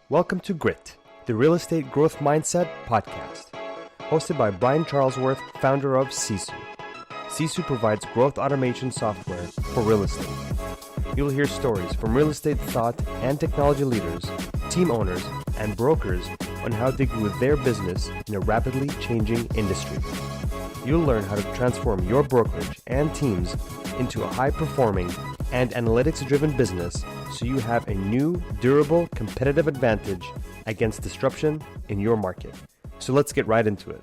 Welcome to Grit, the Real Estate Growth Mindset podcast, hosted by Brian Charlesworth, founder of Sisu. Sisu provides growth automation software for real estate. You'll hear stories from real estate thought and technology leaders, team owners, and brokers on how they grew their business in a rapidly changing industry. You'll learn how to transform your brokerage and teams into a high-performing and analytics-driven business so you have a new, durable, competitive advantage against disruption in your market. So let's get right into it.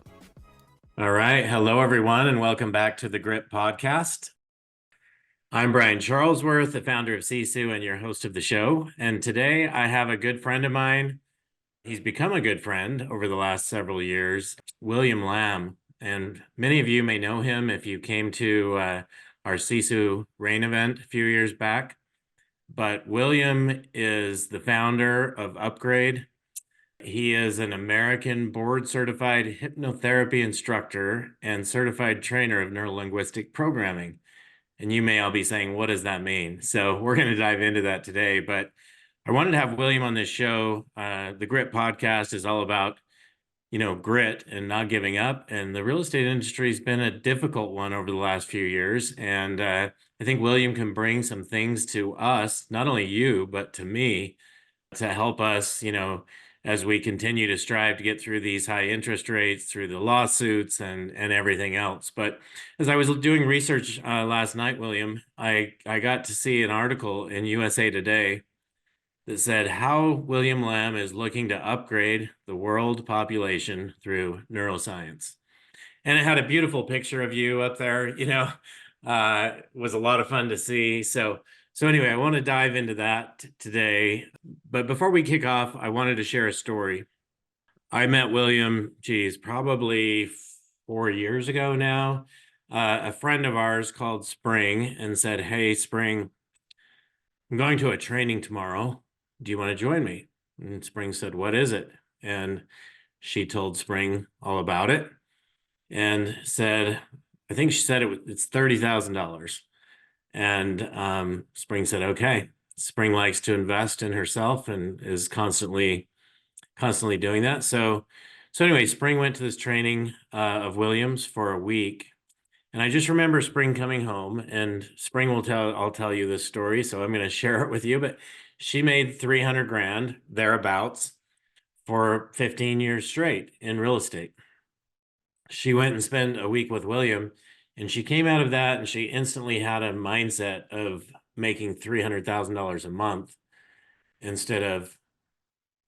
All right. Hello, everyone, and welcome back to the Grit podcast. I'm Brian Charlesworth, the founder of Sisu and your host of the show. And today I have a good friend of mine. He's become a good friend over the last several years, William Lam. And many of you may know him if you came to our Sisu rain event a few years back. But William is the founder of Upgrade. He is an American board-certified hypnotherapy instructor and certified trainer of Neuro-Linguistic Programming. And you may all be saying, what does that mean? So we're going to dive into that today. But I wanted to have William on this show. The Grit podcast is all about grit and not giving up. And the real estate industry has been a difficult one over the last few years. And I think William can bring some things to us, not only you, but to me, to help us, as we continue to strive to get through these high interest rates, through the lawsuits and everything else. But as I was doing research last night, William, I got to see an article in USA Today that said how William Lam is looking to upgrade the world population through neuroscience. And it had a beautiful picture of you up there, was a lot of fun to see. So anyway, I want to dive into that today. But before we kick off, I wanted to share a story. I met William, probably 4 years ago now. A friend of ours called Spring and said, "Hey, Spring, I'm going to a training tomorrow. Do you want to join me?" And Spring said, "What is it?" And she told Spring all about it and said, I think she said it's $30,000. And Spring said, okay. Spring likes to invest in herself and is constantly doing that. So anyway, Spring went to this training of Williams for a week. And I just remember Spring coming home, and Spring I'll tell you this story. So I'm going to share it with you, but she made 300 grand thereabouts for 15 years straight in real estate. She went and spent a week with William, and she came out of that and she instantly had a mindset of making $300,000 a month instead of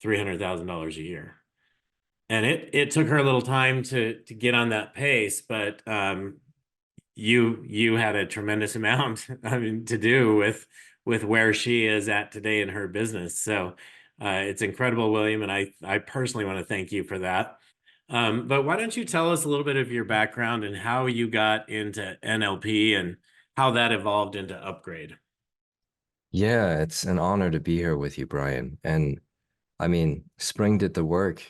$300,000 a year. And it took her a little time to get on that pace, but you had a tremendous amount to do with where she is at today in her business. So it's incredible, William, and I personally want to thank you for that. But why don't you tell us a little bit of your background and how you got into NLP and how that evolved into Upgrade? Yeah, it's an honor to be here with you, Brian. And I mean, Spring did the work.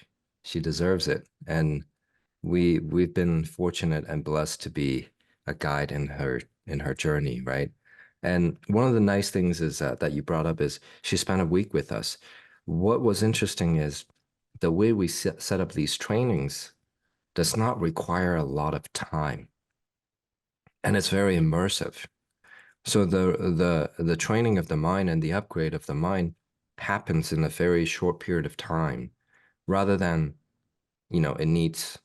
She deserves it. And we've been fortunate and blessed to be a guide in her journey, right? And one of the nice things is that you brought up is she spent a week with us. What was interesting is the way we set up these trainings does not require a lot of time, and it's very immersive. So the training of the mind and the upgrade of the mind happens in a very short period of time, rather than, it needs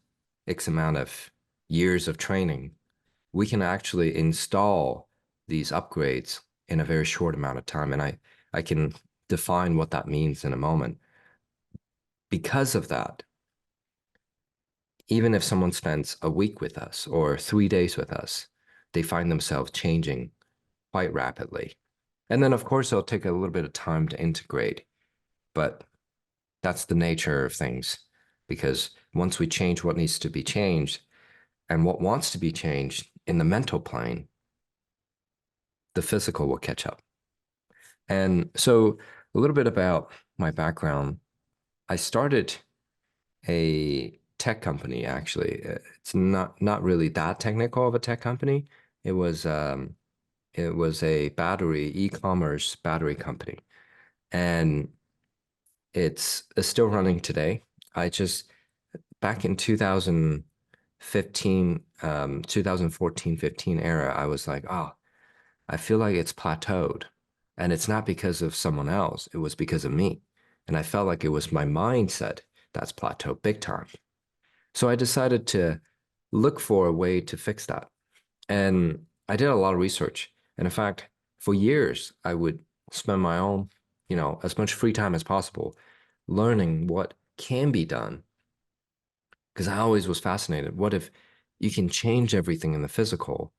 X amount of years of training. We can actually install these upgrades in a very short amount of time. And I can define what that means in a moment. Because of that, even if someone spends a week with us or 3 days with us, they find themselves changing quite rapidly. And then, of course, it'll take a little bit of time to integrate. But that's the nature of things, because once we change what needs to be changed and what wants to be changed in the mental plane, the physical will catch up. And so a little bit about my background. I started a tech company, actually. It's not really that technical of a tech company. It was a e-commerce battery company. And it's still running today. I just, back in 2015, 2014, 15 era, I was like, oh, I feel like it's plateaued. And it's not because of someone else, it was because of me. And I felt like it was my mindset that's plateaued big time. So I decided to look for a way to fix that. And I did a lot of research. And in fact, for years, I would spend my own, as much free time as possible learning what can be done. Because I always was fascinated. What if you can change everything in the physical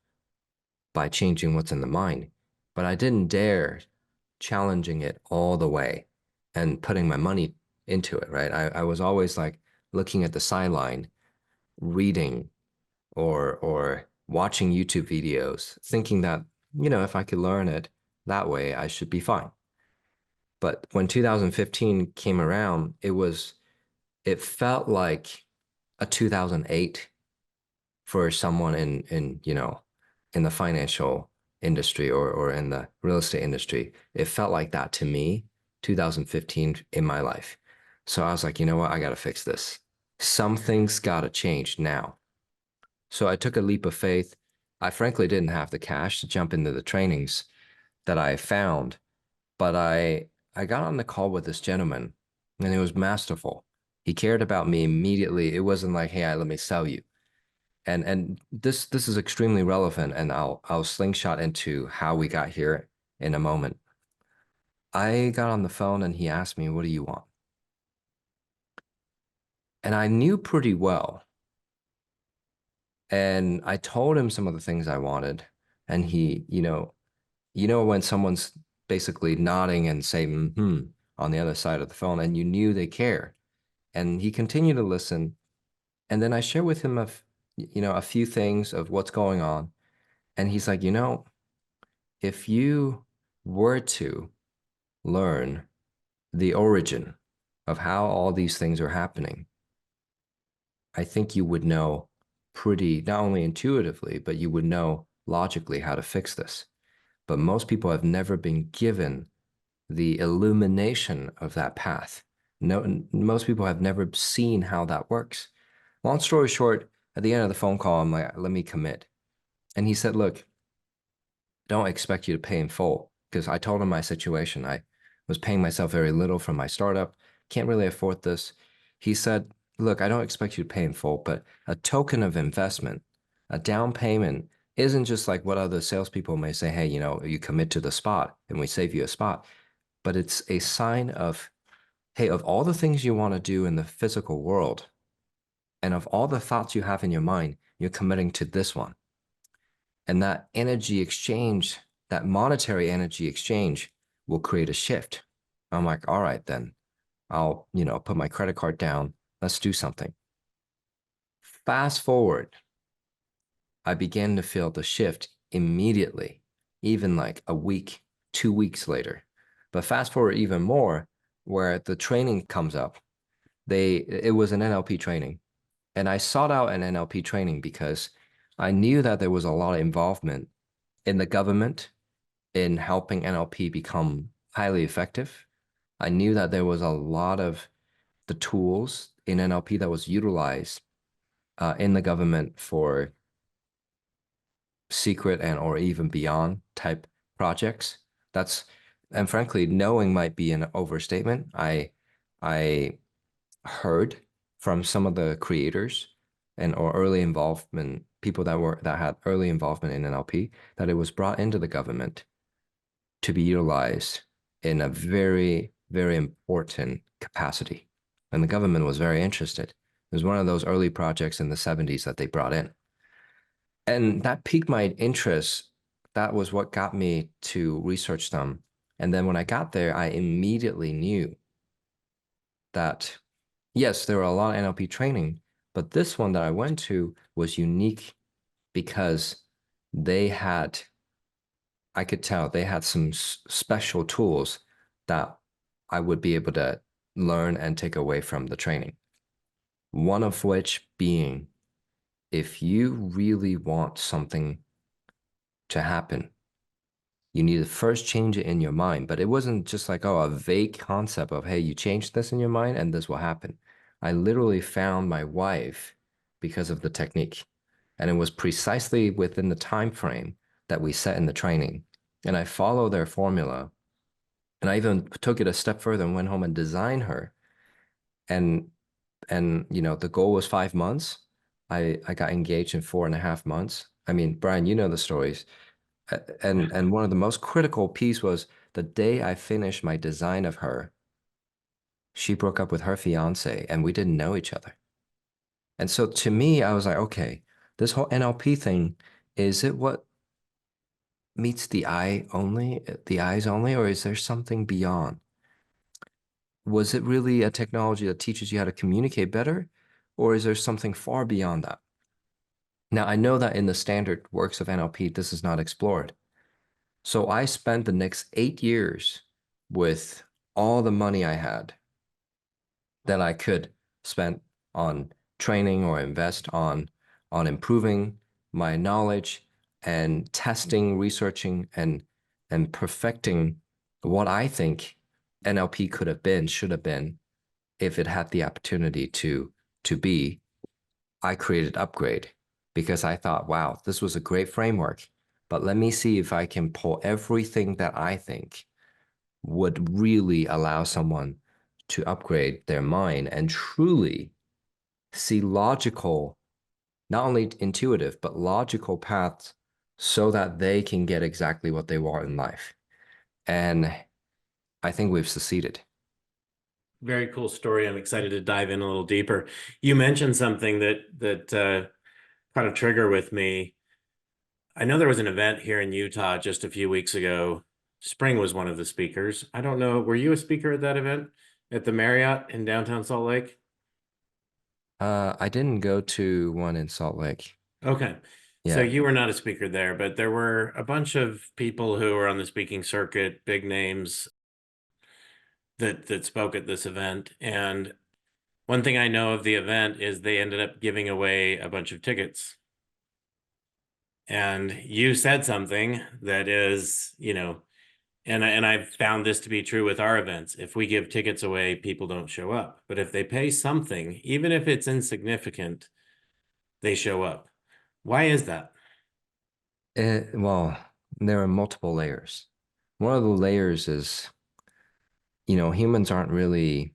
by changing what's in the mind? But I didn't dare challenging it all the way and putting my money into it, right? I was always like looking at the sideline, reading or watching YouTube videos, thinking that, if I could learn it that way, I should be fine. But when 2015 came around, it felt like a 2008 for someone in the financial industry or in the real estate industry. It felt like that to me, 2015 in my life. So I was like, you know what? I got to fix this. Something's got to change now. So I took a leap of faith. I frankly didn't have the cash to jump into the trainings that I found, but I got on the call with this gentleman, and it was masterful. He cared about me immediately. It wasn't like, hey, let me sell you. And this is extremely relevant, and I'll slingshot into how we got here in a moment. I got on the phone and he asked me, what do you want? And I knew pretty well. And I told him some of the things I wanted. And he, when someone's basically nodding and saying, on the other side of the phone, and you knew they care. And he continued to listen. And then I shared with him a few things of what's going on. And he's like, if you were to learn the origin of how all these things are happening, I think you would know pretty, not only intuitively, but you would know logically how to fix this. But most people have never been given the illumination of that path. No, most people have never seen how that works. Long story short, at the end of the phone call, I'm like, let me commit. And he said, look, don't expect you to pay in full, because I told him my situation. I was paying myself very little from my startup, can't really afford this. He said, look, I don't expect you to pay in full, but a token of investment, a down payment isn't just like what other salespeople may say, hey, you commit to the spot and we save you a spot, but it's a sign of, hey, of all the things you want to do in the physical world and of all the thoughts you have in your mind, you're committing to this one. And that energy exchange, that monetary energy exchange will create a shift. I'm like, all right, then I'll, put my credit card down. Let's do something. Fast forward, I began to feel the shift immediately, even like a week, 2 weeks later. But fast forward even more, where the training comes up. It was an NLP training. And I sought out an NLP training because I knew that there was a lot of involvement in the government in helping NLP become highly effective. I knew that there was a lot of the tools in NLP that was utilized in the government for secret and or even beyond type projects. And frankly, knowing might be an overstatement. I heard from some of the creators and or early involvement people that had early involvement in NLP that it was brought into the government to be utilized in a very, very important capacity. And the government was very interested. It was one of those early projects in the 70s that they brought in. And that piqued my interest. That was what got me to research them. And then when I got there, I immediately knew that, yes, there were a lot of NLP training, but this one that I went to was unique because I could tell they had some special tools that I would be able to learn and take away from the training. One of which being, if you really want something to happen, You need to first change it in your mind. But it wasn't just like, oh, a vague concept of, hey, you change this in your mind and this will happen. I literally found my wife because of the technique. And it was precisely within the time frame that we set in the training. And I followed their formula. And I even took it a step further and went home and designed her. And the goal was 5 months. I got engaged in 4.5 months. I mean, Brian, you know the stories. And one of the most critical piece was the day I finished my design of her, she broke up with her fiance and we didn't know each other. And so to me, I was like, okay, this whole NLP thing, is it what meets the eye only, the eyes only, or is there something beyond? Was it really a technology that teaches you how to communicate better, or is there something far beyond that? Now, I know that in the standard works of NLP, this is not explored. So I spent the next 8 years with all the money I had that I could spend on training or invest on improving my knowledge and testing, researching, and perfecting what I think NLP could have been, should have been, if it had the opportunity to be. I created Upgrade because I thought, wow, this was a great framework, but let me see if I can pull everything that I think would really allow someone to upgrade their mind and truly see logical, not only intuitive, but logical paths so that they can get exactly what they want in life. And I think we've succeeded. Very cool story. I'm excited to dive in a little deeper. You mentioned something that kind of trigger with me. I know there was an event here in Utah just a few weeks ago. Spring was one of the speakers. I don't know, were you a speaker at that event at the Marriott in downtown Salt Lake? I didn't go to one in Salt Lake. Okay. So Yeah. you were not a speaker there, but there were a bunch of people who were on the speaking circuit, big names that spoke at this event. And one thing I know of the event is they ended up giving away a bunch of tickets. And you said something that is, and I've found this to be true with our events. If we give tickets away, people don't show up. But if they pay something, even if it's insignificant, they show up. Why is that? Well, there are multiple layers. One of the layers is, humans aren't really,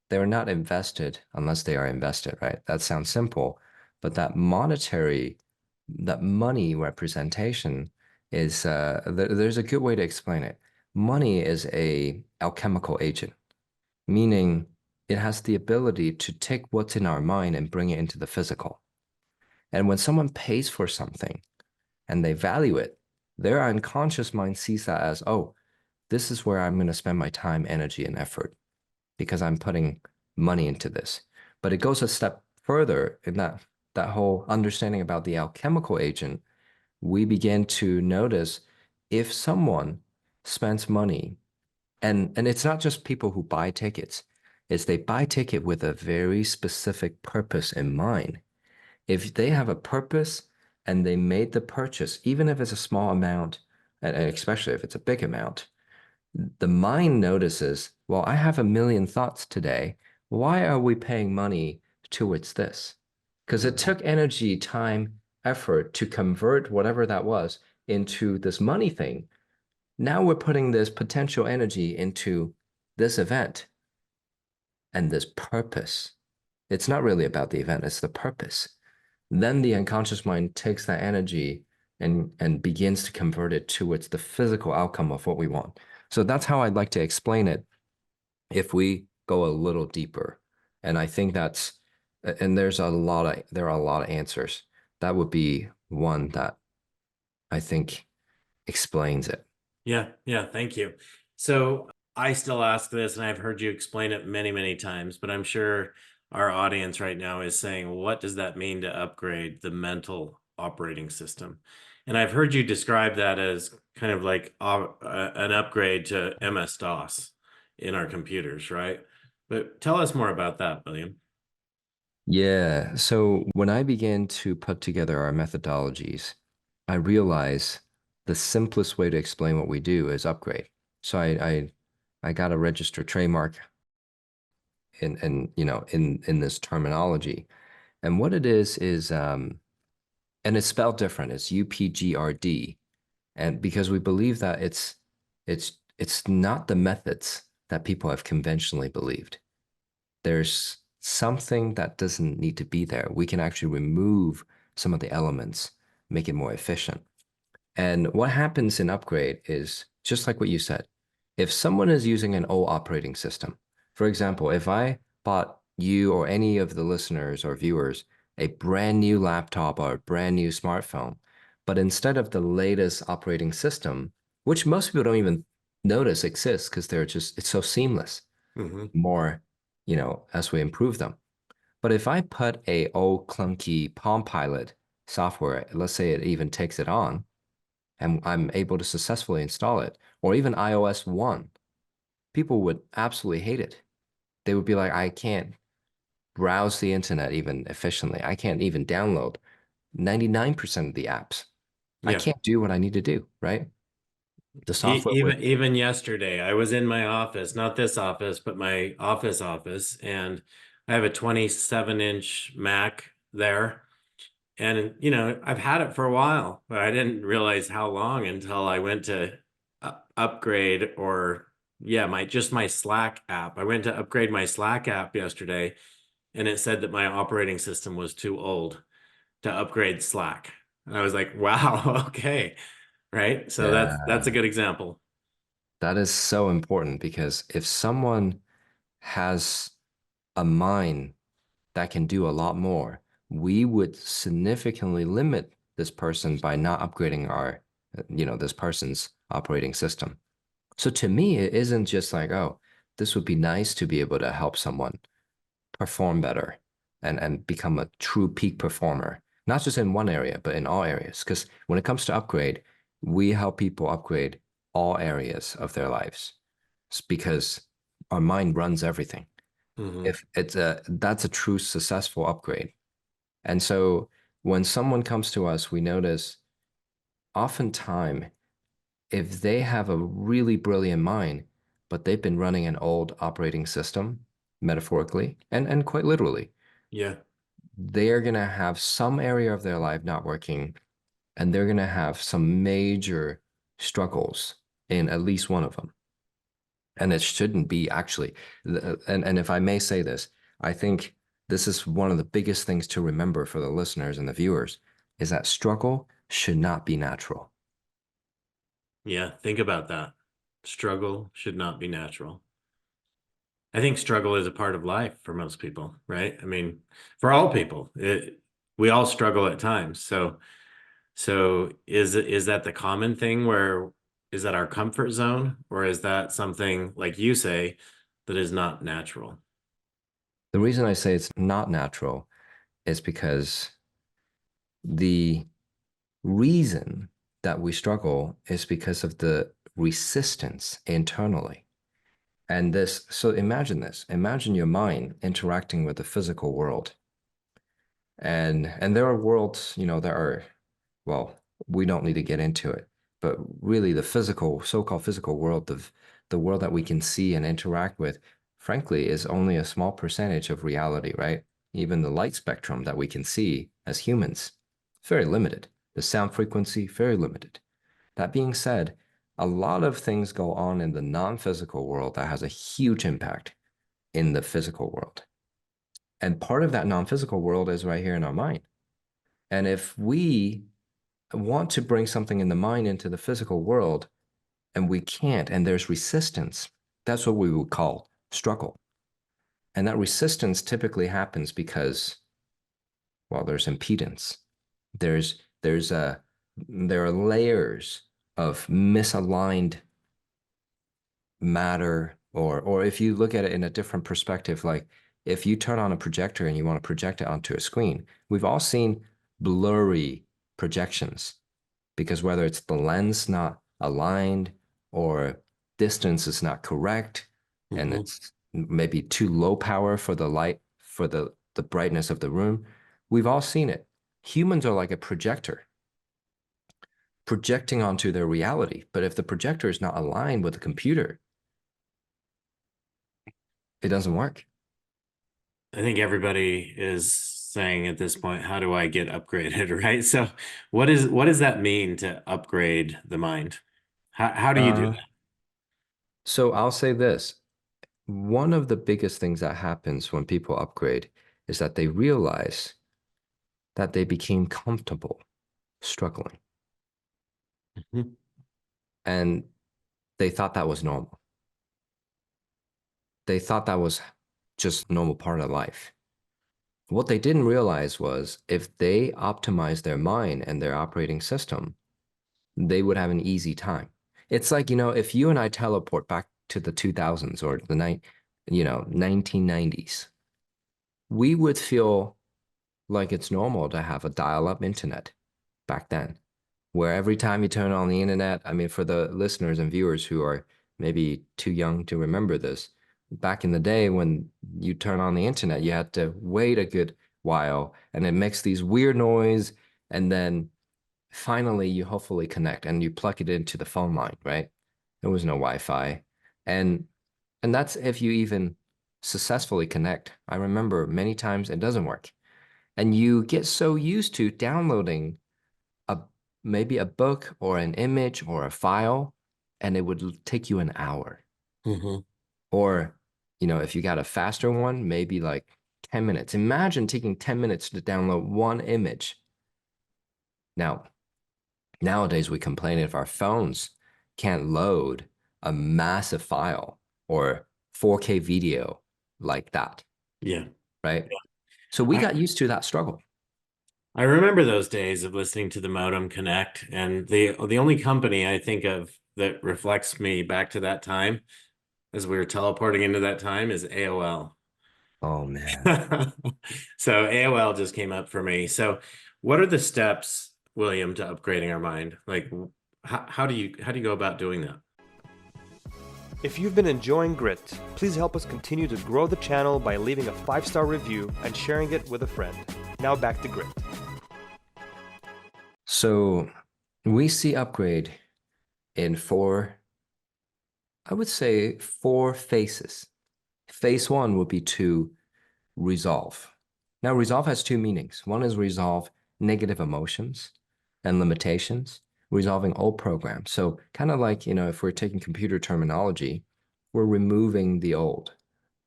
they're not invested unless they are invested, right? That sounds simple, but that money representation is, there's a good way to explain it. Money is a alchemical agent, meaning it has the ability to take what's in our mind and bring it into the physical. And when someone pays for something and they value it, their unconscious mind sees that as, oh, this is where I'm going to spend my time, energy, and effort because I'm putting money into this. But it goes a step further in that whole understanding about the alchemical agent. We begin to notice if someone spends money, and it's not just people who buy tickets, it's they buy ticket with a very specific purpose in mind. If they have a purpose and they made the purchase, even if it's a small amount, and especially if it's a big amount, the mind notices, well, I have a million thoughts today. Why are we paying money towards this? Because it took energy, time, effort to convert whatever that was into this money thing. Now we're putting this potential energy into this event and this purpose. It's not really about the event, it's the purpose. Then the unconscious mind takes that energy and begins to convert it towards the physical outcome of what we want. So that's how I'd like to explain it if we go a little deeper. And I think and there are a lot of answers. That would be one that I think explains it. Yeah, thank you. So I still ask this, and I've heard you explain it many, many times, but I'm sure our audience right now is saying, what does that mean to upgrade the mental operating system? And I've heard you describe that as kind of like an upgrade to MS-DOS in our computers, right? But tell us more about that, William. Yeah. So when I began to put together our methodologies, I realized the simplest way to explain what we do is upgrade. So I got a registered trademark in this terminology. And what it is and it's spelled different. It's UPGRD. And because we believe that it's not the methods that people have conventionally believed. There's something that doesn't need to be there. We can actually remove some of the elements, make it more efficient. And what happens in upgrade is just like what you said. If someone is using an old operating system, for example, if I bought you or any of the listeners or viewers a brand new laptop or a brand new smartphone, but instead of the latest operating system, which most people don't even notice exists because it's so seamless, more, as we improve them. But if I put a old clunky Palm Pilot software, let's say it even takes it on, and I'm able to successfully install it, or even iOS 1, people would absolutely hate it. They would be like, I can't browse the internet even efficiently. I can't even download 99% of the apps. I Yeah. can't do what I need to do, right? The software would, Even yesterday, I was in my office, not this office, but my office, and I have a 27-inch Mac there. And, I've had it for a while, but I didn't realize how long until I went to upgrade my Slack app. I went to upgrade my Slack app yesterday, and it said that my operating system was too old to upgrade Slack. And I was like, wow, okay. Right. So that's a yeah, good example. that is so important because if someone has a mind that can do a lot more, we would significantly limit this person by not upgrading this person's operating system. So to me, it isn't just like, oh, this would be nice to be able to help someone perform better and become a true peak performer, not just in one area, but in all areas. Because when it comes to upgrade, we help people upgrade all areas of their lives. It's because our mind runs everything. Hmm. If that's a true successful upgrade. And so when someone comes to us, we notice oftentimes if they have a really brilliant mind, but they've been running an old operating system, metaphorically and quite literally, Yeah. they're going to have some area of their life not working, and they're going to have some major struggles in at least one of them. And it shouldn't be actually. And if I may say this, I think this is one of the biggest things to remember for the listeners and the viewers is that struggle should not be natural. Yeah. Think about that. Struggle should not be natural. I think struggle is a part of life for most people, right? I mean, for all people, we all struggle at times. So is that the common thing where is that our comfort zone, or is that something like you say that is not natural? The reason I say it's not natural is because the reason that we struggle is because of the resistance internally. And so imagine this. Imagine your mind interacting with the physical world. And there are worlds, that are, well, we don't need to get into it, but really the physical, so-called physical world, the world that we can see and interact with, frankly, is only a small percentage of reality, right? Even the light spectrum that we can see as humans, very limited. The sound frequency, very limited. That being said, a lot of things go on in the non-physical world that has a huge impact in the physical world. And part of that non-physical world is right here in our mind. And if we want to bring something in the mind into the physical world and we can't, and there's resistance, that's what we would call struggle. And that resistance typically happens because, well, there's impedance. There's there's a there are layers of misaligned matter, or if you look at it in a different perspective, like if you turn on a projector and you want to project it onto a screen, we've all seen blurry projections because whether it's the lens not aligned or distance is not correct and Hmm. it's maybe too low power for the light for the brightness of the room, we've all seen it. Humans are like a projector. projecting onto their reality. But if the projector is not aligned with the computer, it doesn't work. I think everybody is saying at this point, how do I get upgraded, right? So what does that mean to upgrade the mind? How do you do that? So I'll say this. One of the biggest things that happens when people upgrade is that they realize that they became comfortable struggling. Mhm. And they thought that was normal. They thought that was just normal part of life. What they didn't realize was if they optimize their mind and their operating system, they would have an easy time. It's like, if you and I teleport back to the 2000s or the 1990s, we would feel like it's normal to have a dial-up internet back then, where every time you turn on the internet, I mean, for the listeners and viewers who are maybe too young to remember this, back in the day when you turn on the internet, you had to wait a good while and it makes these weird noise. And then finally you hopefully connect and you plug it into the phone line, right? There was no Wi-Fi. And that's if you even successfully connect. I remember many times it doesn't work. And you get so used to downloading a maybe a book or an image or a file, and it would take you an hour. Mhm. Or, if you got a faster one, maybe like 10 minutes. Imagine taking 10 minutes to download one image. Now, nowadays we complain if our phones can't load a massive file or 4K video like that, Yeah. right? So we I, got used to that struggle. I remember those days of listening to the modem connect, and the only company I think of that reflects me back to that time as we were teleporting into that time is AOL. Oh man. So AOL just came up for me. So what are the steps, William, to upgrading our mind? Like how do you go about doing that? If you've been enjoying Grit, please help us continue to grow the channel by leaving a 5-star review and sharing it with a friend. Now back to Grit. So we see upgrade in I would say four phases. Phase one would be to resolve. Now, resolve has two meanings. One is resolve negative emotions and limitations, resolving old programs. So kind of like, if we're taking computer terminology, we're removing the old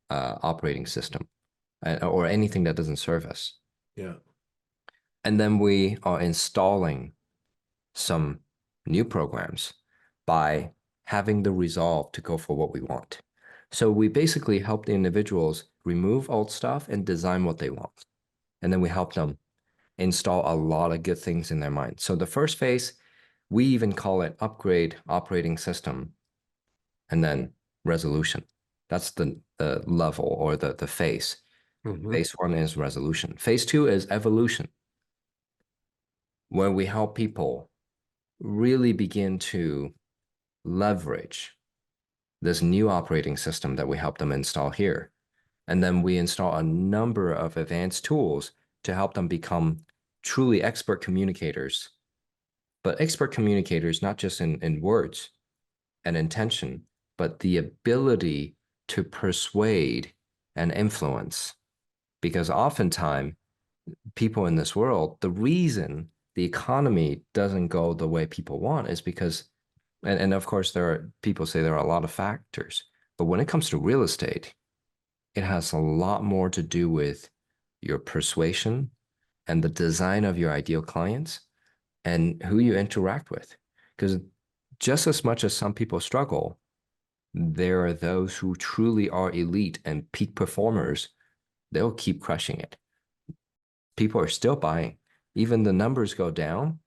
operating system or anything that doesn't serve us. Yeah. And then we are installing some new programs by having the resolve to go for what we want. So we basically help the individuals remove old stuff and design what they want. And then we help them install a lot of good things in their mind. So the first phase, we even call it upgrade operating system and then resolution. That's the level or the phase. Mhm. Phase one is resolution. Phase two is evolution, where we help people really begin to leverage this new operating system that we help them install here. And then we install a number of advanced tools to help them become truly expert communicators. But expert communicators, not just in words and intention, but the ability to persuade and influence. Because oftentimes, people in this world, the reason the economy doesn't go the way people want is because, and of course, people say there are a lot of factors, but when it comes to real estate, it has a lot more to do with your persuasion and the design of your ideal clients and who you interact with. Because just as much as some people struggle, there are those who truly are elite and peak performers. They'll keep crushing it. People are still buying. Even the numbers go down.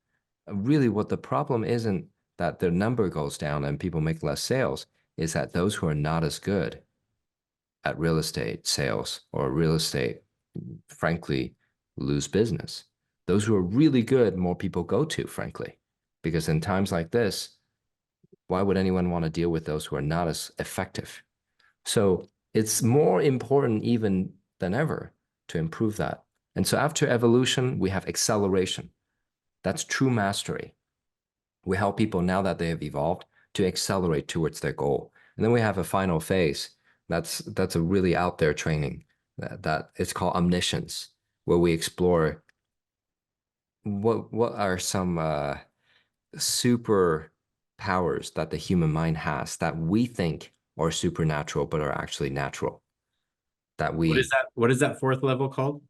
Really, what the problem isn't that the number goes down and people make less sales, is that those who are not as good at real estate sales or real estate, frankly, lose business. Those who are really good, more people go to, frankly, because in times like this, why would anyone want to deal with those who are not as effective? So it's more important even than ever to improve that. And so after evolution, we have acceleration. That's true mastery. We help people now that they have evolved to accelerate towards their goal. And then we have a final phase. That's a really out there training that it's called Omniscience, where we explore what are some super powers that the human mind has that we think are supernatural but are actually natural. That we What is that fourth level called?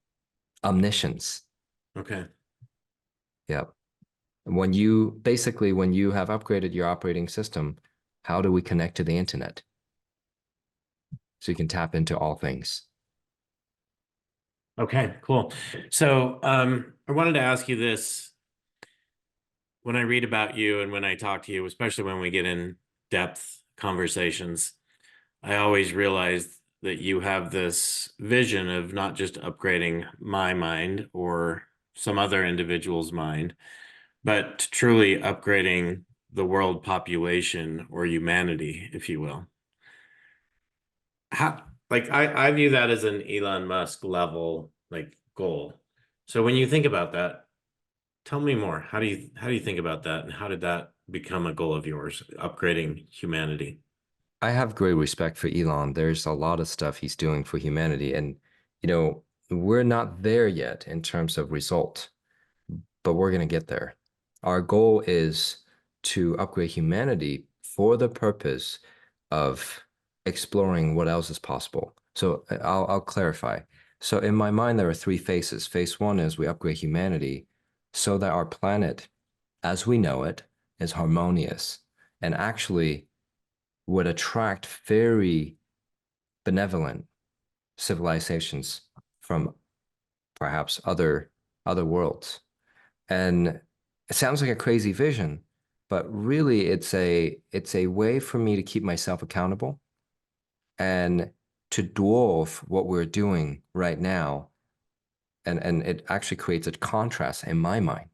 Omniscience. Okay. Yep. When when you have upgraded your operating system, how do we connect to the internet? So you can tap into all things. Okay, cool. So I wanted to ask you this. When I read about you and when I talk to you, especially when we get in depth conversations, I always realize that you have this vision of not just upgrading my mind or some other individual's mind, but truly upgrading the world population or humanity, if you will. How, like I view that as an Elon Musk level like goal. So when you think about that, tell me more. How do you think about that, and how did that become a goal of yours, upgrading humanity? I have great respect for Elon. There's a lot of stuff he's doing for humanity, and we're not there yet in terms of result, but we're going to get there. Our goal is to upgrade humanity for the purpose of exploring what else is possible. So I'll clarify. So in my mind, there are three phases. Phase one is we upgrade humanity so that our planet, as we know it, is harmonious and actually would attract very benevolent civilizations from perhaps other worlds. And it sounds like a crazy vision, but really it's a way for me to keep myself accountable and to dwarf what we're doing right now. And it actually creates a contrast in my mind.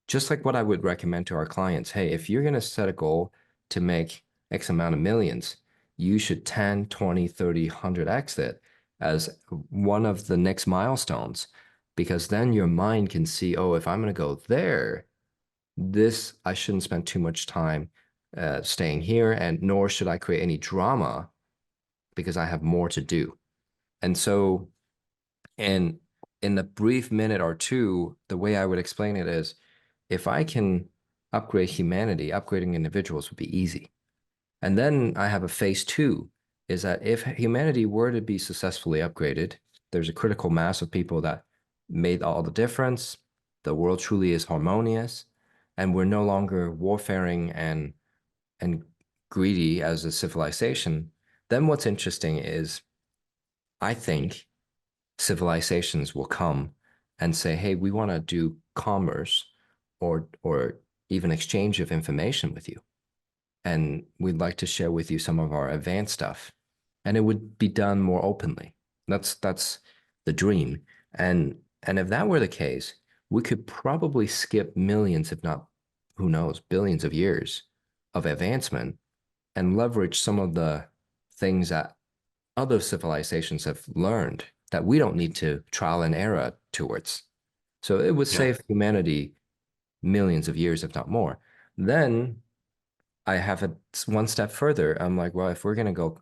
Just like what I would recommend to our clients, hey, if you're going to set a goal to make X amount of millions, you should 10, 20, 30, 100x it as one of the next milestones, because then your mind can see, oh, if I'm going to go there, I shouldn't spend too much time staying here, and nor should I create any drama because I have more to do. And so, and in a brief minute or two, the way I would explain it is, if I can upgrade humanity, upgrading individuals would be easy. And then I have a phase two, is that if humanity were to be successfully upgraded, there's a critical mass of people that made all the difference. The world truly is harmonious, and we're no longer warfaring and greedy as a civilization. Then what's interesting is, I think civilizations will come and say, hey, we want to do commerce or even exchange of information with you. And we'd like to share with you some of our advanced stuff. And it would be done more openly. That's the dream. And if that were the case, we could probably skip millions, if not, who knows, billions of years of advancement and leverage some of the things that other civilizations have learned that we don't need to trial and error towards. So it would Yeah. save humanity millions of years, if not more. Then I have it one step further. I'm like, well, if we're going to go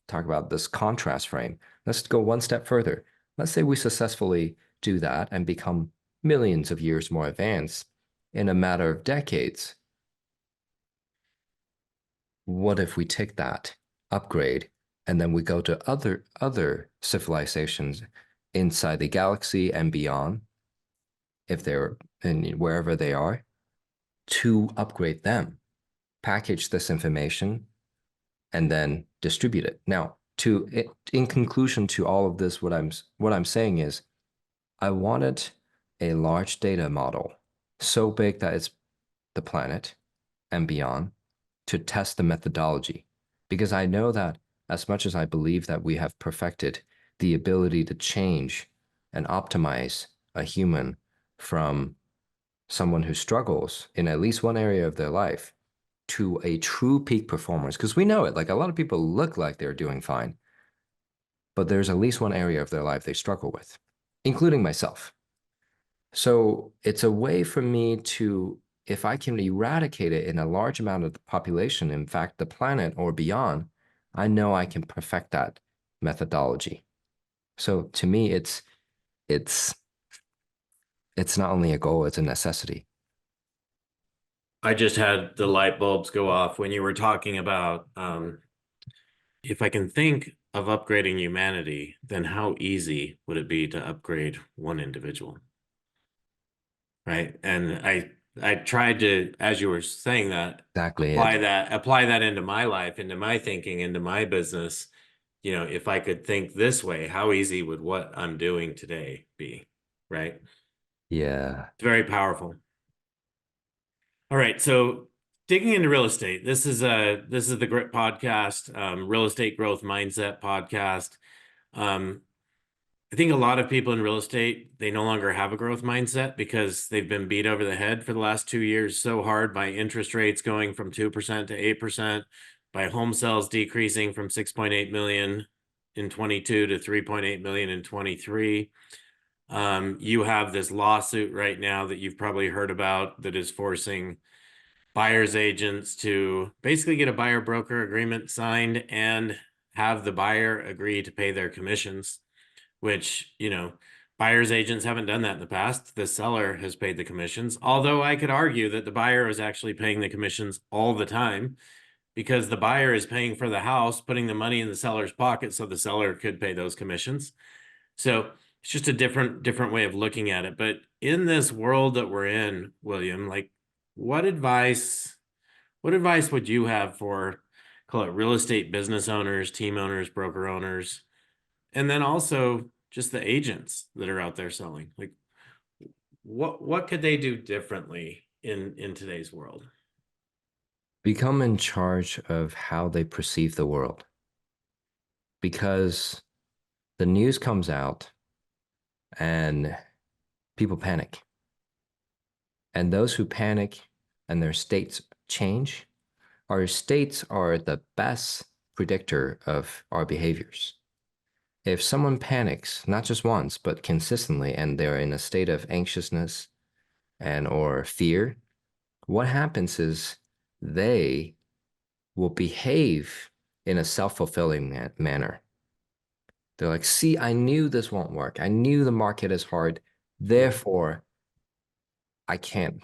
talk about this contrast frame, let's go one step further. Let's say we successfully do that and become millions of years more advanced in a matter of decades. What if we take that upgrade and then we go to other civilizations inside the galaxy and beyond, if they're in wherever they are, to upgrade them, package this information, and then distribute it. Now, in conclusion to all of this, what I'm saying is, I wanted a large data model so big that it's the planet and beyond to test the methodology, because I know that as much as I believe that we have perfected the ability to change and optimize a human from someone who struggles in at least one area of their life to a true peak performance, because we know it, like a lot of people look like they're doing fine, but there's at least one area of their life they struggle with, including myself. So it's a way for me to if I can eradicate it in a large amount of the population, in fact, the planet or beyond, I know I can perfect that methodology. So to me, it's not only a goal, it's a necessity. I just had the light bulbs go off when you were talking about if I can think of upgrading humanity, then how easy would it be to upgrade one individual? Right. And I tried to, as you were saying that, Exactly apply that into my life, into my thinking, into my business. You know, if I could think this way, how easy would what I'm doing today be? Right. Yeah. It's very powerful. All right. So digging into real estate, this is the Grit podcast, real estate growth mindset podcast. I think a lot of people in real estate, they no longer have a growth mindset because they've been beat over the head for the last 2 years so hard by interest rates going from 2% to 8%, by home sales decreasing from 6.8 million in 22 to 3.8 million in 23. You have this lawsuit right now that you've probably heard about that is forcing buyer's agents to basically get a buyer broker agreement signed and have the buyer agree to pay their commissions, which, you know, buyer's agents haven't done that in the past. The seller has paid the commissions, although I could argue that the buyer is actually paying the commissions all the time because the buyer is paying for the house, putting the money in the seller's pocket so the seller could pay those commissions. So it's just a different way of looking at it. But in this world that we're in, William, like what advice would you have for, call it, real estate business owners, team owners, broker owners, and then also just the agents that are out there selling? Like what could they do differently in today's world? Become in charge of how they perceive the world. Because the news comes out and people panic. And those who panic and their states change, our states are the best predictor of our behaviors. If someone panics, not just once, but consistently, and they're in a state of anxiousness and or fear, what happens is they will behave in a self-fulfilling manner. They're like, see, I knew this won't work. I knew the market is hard. Therefore, I can't.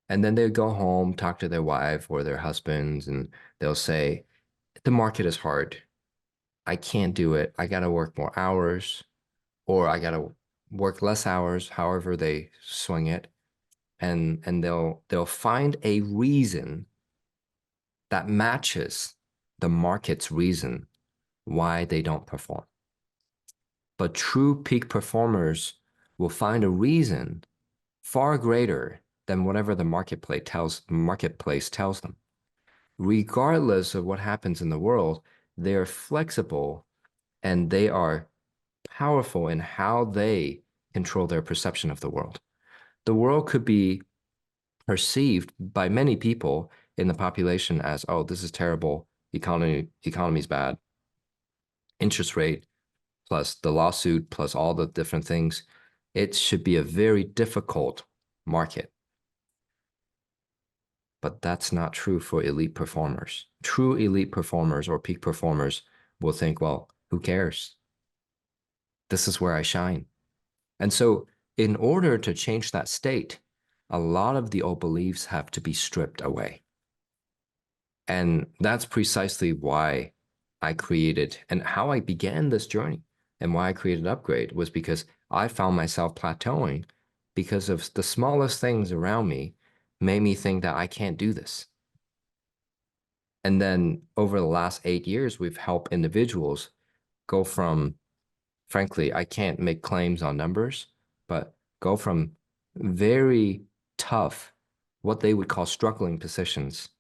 And then they go home, talk to their wife or their husbands, and they'll say, the market is hard. I can't do it. I got to work more hours, or I got to work less hours, however they swing it. And they'll find a reason that matches the market's reason why they don't perform. But true peak performers will find a reason far greater than whatever the marketplace tells them. Regardless of what happens in the world, they are flexible and they are powerful in how they control their perception of the world. The world could be perceived by many people in the population as, oh, this is terrible, economy's bad, interest rate, plus the lawsuit, plus all the different things. It should be a very difficult market. But that's not true for elite performers. True elite performers or peak performers will think, well, who cares? This is where I shine. And so in order to change that state, a lot of the old beliefs have to be stripped away. And that's precisely why I created and how I began this journey and why I created Upgrade was because I found myself plateauing because of the smallest things around me made me think that I can't do this. And then over the last 8 years, we've helped individuals go from, frankly, I can't make claims on numbers, but go from very tough, what they would call struggling positions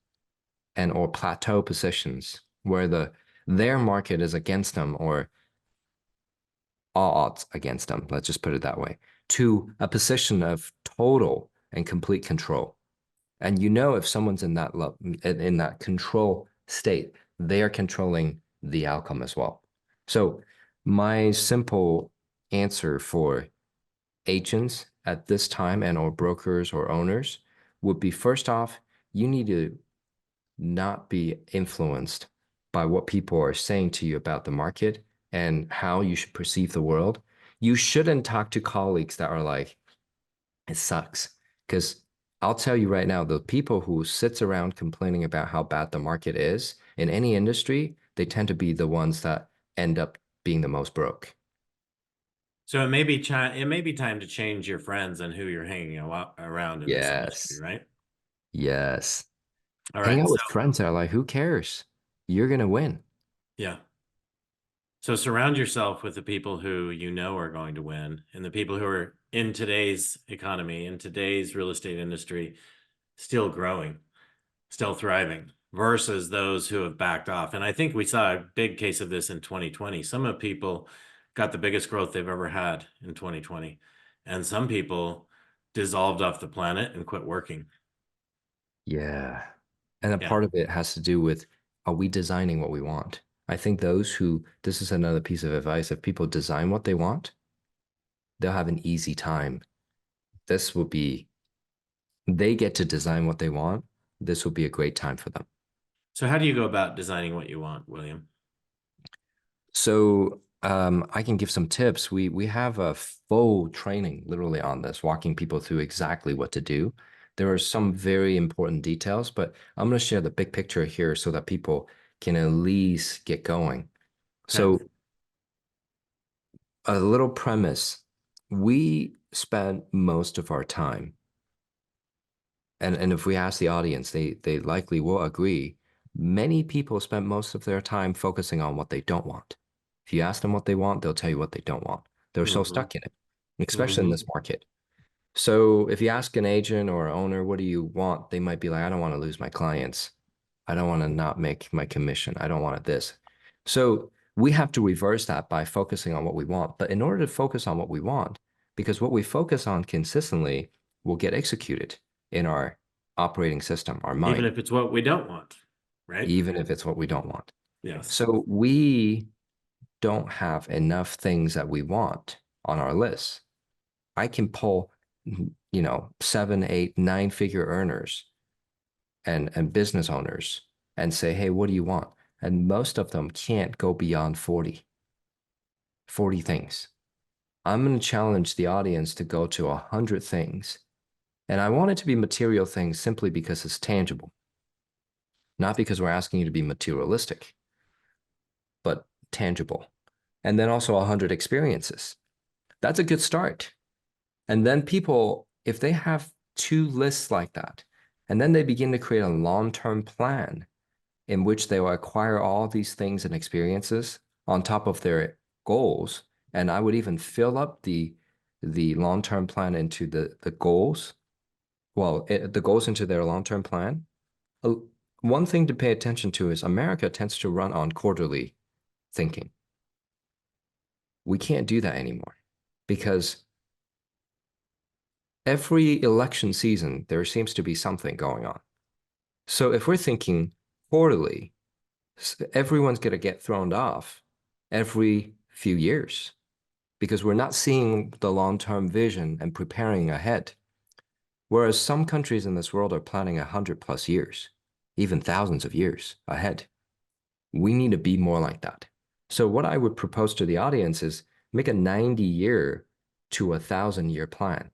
and or plateau positions where their market is against them or all odds against them, let's just put it that way, to a position of total and complete control. And you know, if someone's in that control state, they are controlling the outcome as well. So my simple answer for agents at this time and or brokers or owners would be, first off, you need to not be influenced by what people are saying to you about the market and how you should perceive the world. You shouldn't talk to colleagues that are like, it sucks. Because I'll tell you right now, the people who sits around complaining about how bad the market is in any industry, they tend to be the ones that end up being the most broke. So it may be time to change your friends and who you're hanging around in this industry, Yes. right? Yes. All Hang right. out So with friends that are like, who cares? You're gonna win. yeah. So surround yourself with the people who you know are going to win, and the people who are in today's economy, in today's real estate industry, still growing, still thriving, versus those who have backed off. And I think we saw a big case of this in 2020. Some of people got the biggest growth they've ever had in 2020, and some people dissolved off the planet and quit working. Yeah. And a Yeah. part of it has to do with, are we designing what we want? I think this is another piece of advice. If people design what they want, they'll have an easy time. This will be, they get to design what they want. This will be a great time for them. So how do you go about designing what you want, William? So I can give some tips. We have a full training literally on this, walking people through exactly what to do. There are some very important details, but I'm going to share the big picture here so that people can at least get going. Okay. So a little premise, we spend most of our time, and if we ask the audience, they likely will agree, many people spend most of their time focusing on what they don't want. If you ask them what they want, they'll tell you what they don't want. They're so Mm-hmm. stuck in it, especially in Mm-hmm. this market. So if you ask an agent or an owner, what do you want? They might be like, I don't want to lose my clients. I don't want to not make my commission. I don't want this. So we have to reverse that by focusing on what we want. But in order to focus on what we want, because what we focus on consistently will get executed in our operating system, our Even mind, if it's what we don't want, right? even if it's what we don't want. Yes. So we don't have enough things that we want on our list. I can pull, 7, 8, 9 figure earners and business owners and say, hey, what do you want? And most of them can't go beyond 40 things. I'm going to challenge the audience to go to 100 things. And I want it to be material things simply because it's tangible, not because we're asking you to be materialistic, but tangible. And then also 100 experiences. That's a good start. And then people, if they have 2 lists like that, and then they begin to create a long-term plan in which they will acquire all these things and experiences on top of their goals. And I would even fill up the long-term plan into the goals. Well, the goals into their long-term plan. Uh, One thing to pay attention to is America tends to run on quarterly thinking. We can't do that anymore because every election season, there seems to be something going on. So if we're thinking quarterly, everyone's going to get thrown off every few years because we're not seeing the long-term vision and preparing ahead. Whereas some countries in this world are planning 100+ years, even thousands of years ahead. We need to be more like that. So what I would propose to the audience is make a 90-year to 1,000-year plan.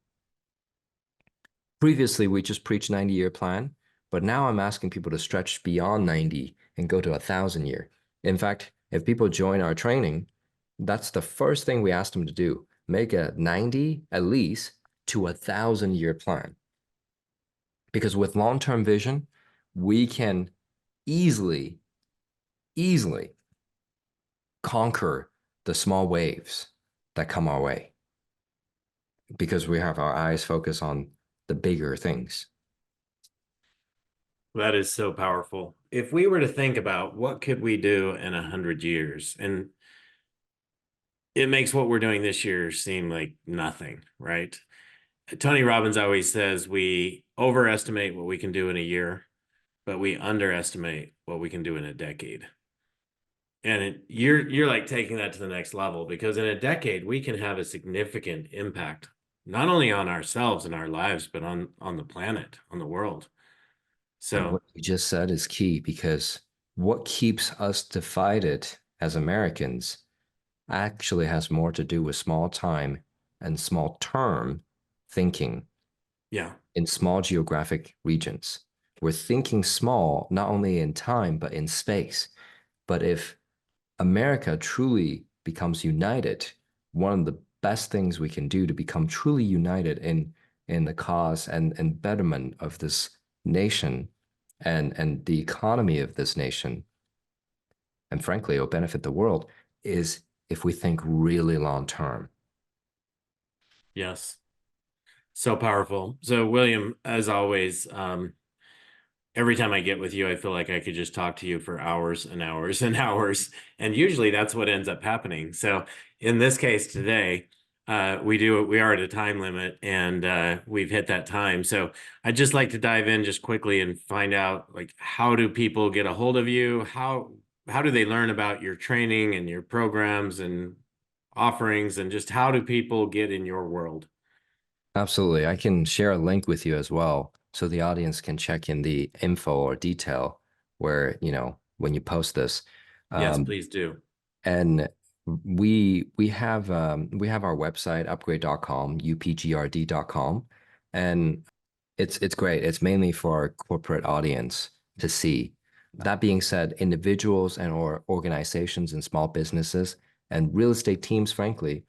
Previously, we just preached 90-year plan, but now I'm asking people to stretch beyond 90 and go to 1,000 year. In fact, if people join our training, that's the first thing we ask them to do. Make a 90 at least to 1,000-year plan. Because with long-term vision, we can easily conquer the small waves that come our way because we have our eyes focused on the bigger things. That is so powerful. If we were to think about what could we do in 100 years, and it makes what we're doing this year seem like nothing, right? Tony Robbins always says we overestimate what we can do in a year, but we underestimate what we can do in a decade. And you're like taking that to the next level, because in a decade we can have a significant impact not only on ourselves and our lives, but on the planet, on the world. And So what you just said is key, because what keeps us divided as Americans actually has more to do with small time and small term thinking yeah, in small geographic regions. We're thinking small, not only in time, but in space. But if America truly becomes united, one of the best things we can do to become truly united in the cause and betterment of this nation and the economy of this nation, and frankly, it'll benefit the world, is if we think really long term. yes. So powerful. So William, as always, every time I get with you, I feel like I could just talk to you for hours and hours and hours. And usually that's what ends up happening. So in this case today, we are at a time limit, and we've hit that time. So I'd just like to dive in just quickly and find out, like, how do people get a hold of you? How do they learn about your training and your programs and offerings, and just how do people get in your world? Absolutely. I can share a link with you as well so the audience can check in the info or detail where, when you post this. Yes, Um, please do. and we have our website, upgrade.com, upgrd.com, and it's great. It's mainly for our corporate audience to see. That being said, individuals and or organizations and small businesses and real estate teams, frankly,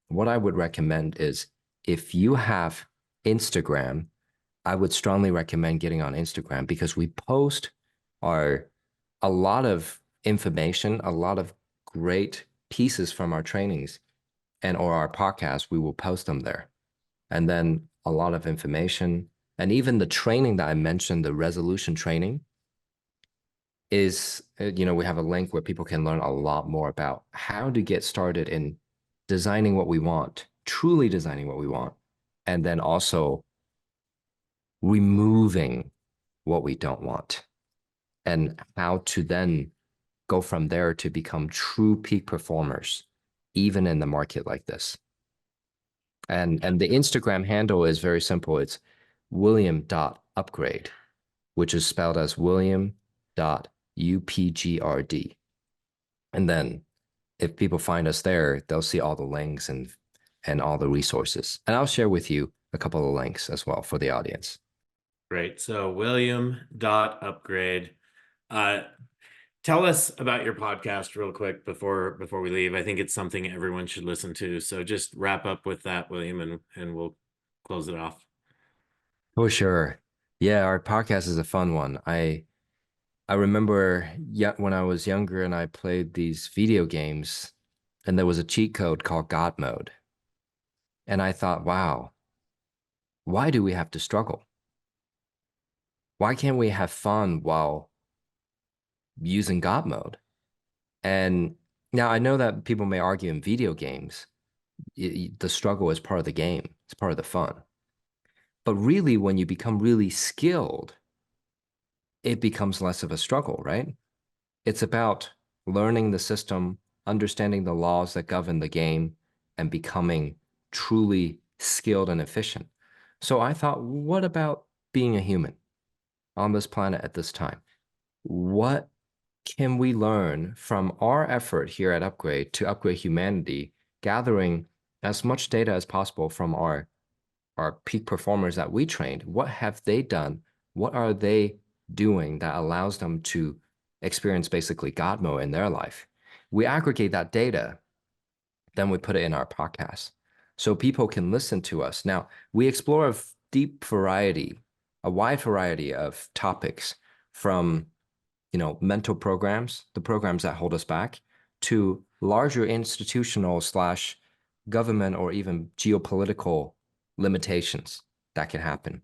what I would recommend is, if you have Instagram, I would strongly recommend getting on Instagram, because we post our a lot of information, a lot of great pieces from our trainings and or our podcast. We will post them there. And then a lot of information, and even the training that I mentioned, the resolution training, is, we have a link where people can learn a lot more about how to get started in designing what we want, truly designing what we want, and then also removing what we don't want, and how to then go from there to become true peak performers, even in the market like this. And the Instagram handle is very simple. It's william.upgrade, which is spelled as william.upgrd. And then if people find us there, they'll see all the links and all the resources. And I'll share with you a couple of links as well for the audience. Great. So William.upgrade. Tell us about your podcast real quick before we leave. I think it's something everyone should listen to. So just wrap up with that, William, and we'll close it off. Oh, sure. Yeah, our podcast is a fun one. I remember, yeah, when I was younger and I played these video games, and there was a cheat code called God mode. And I thought, wow, why do we have to struggle? Why can't we have fun while using God mode? And now I know that people may argue in video games, the struggle is part of the game, it's part of the fun. But really, when you become really skilled, it becomes less of a struggle, right? It's about learning the system, understanding the laws that govern the game, and becoming truly skilled and efficient. So I thought, what about being a human on this planet at this time? What can we learn from our effort here at Upgrade to upgrade humanity, gathering as much data as possible from our peak performers that we trained? What have they done? What are they doing that allows them to experience basically God mode in their life? We aggregate that data, then we put it in our podcast so people can listen to us. Now, we explore a wide variety of topics, from mental programs, the programs that hold us back, to larger institutional slash government or even geopolitical limitations that can happen,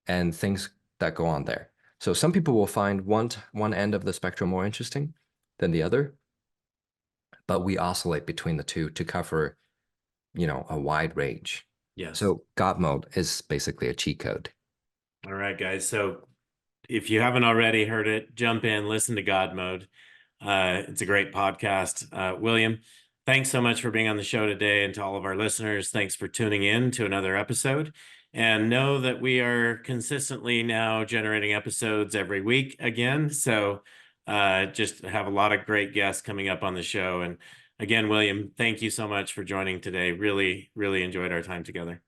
and things that go on there. So some people will find one end of the spectrum more interesting than the other, but we oscillate between the two to cover, a wide range. Yes. So God mode is basically a cheat code. All right, guys. So if you haven't already heard it, jump in, listen to God Mode. It's a great podcast. William, Thanks so much for being on the show today, and to all of our listeners, thanks for tuning in to another episode. And know that we are consistently now generating episodes every week again. So just have a lot of great guests coming up on the show. And again, William, thank you so much for joining today. Really, really enjoyed our time together.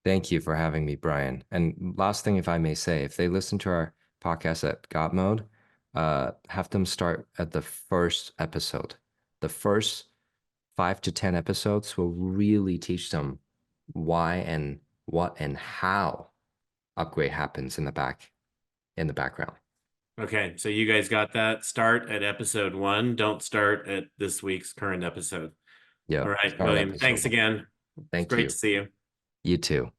Thank you for having me, Brian. And last thing, if I may say, if they listen to our podcast at God Mode, have them start at the first episode. The first 5 to 10 episodes will really teach them why and what and how upgrade happens in the background. Okay, so you guys got that. Start at episode 1. Don't start at this week's current episode. Yeah. All right, William, thanks again. Thank Great you. to see you. You too.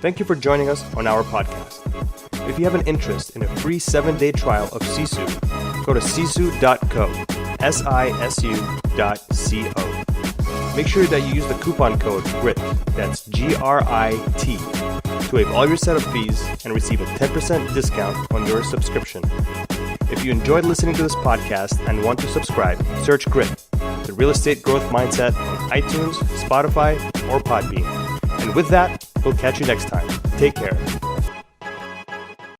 Thank you for joining us on our podcast. If you have an interest in a free 7-day trial of Sisu, go to sisu.co, sisu.co. Make sure that you use the coupon code GRIT, that's GRIT, to waive all your setup fees and receive a 10% discount on your subscription. If you enjoyed listening to this podcast and want to subscribe, search GRIT, the Real Estate Growth Mindset, on iTunes, Spotify, or Podbean. And with that, we'll catch you next time. Take care.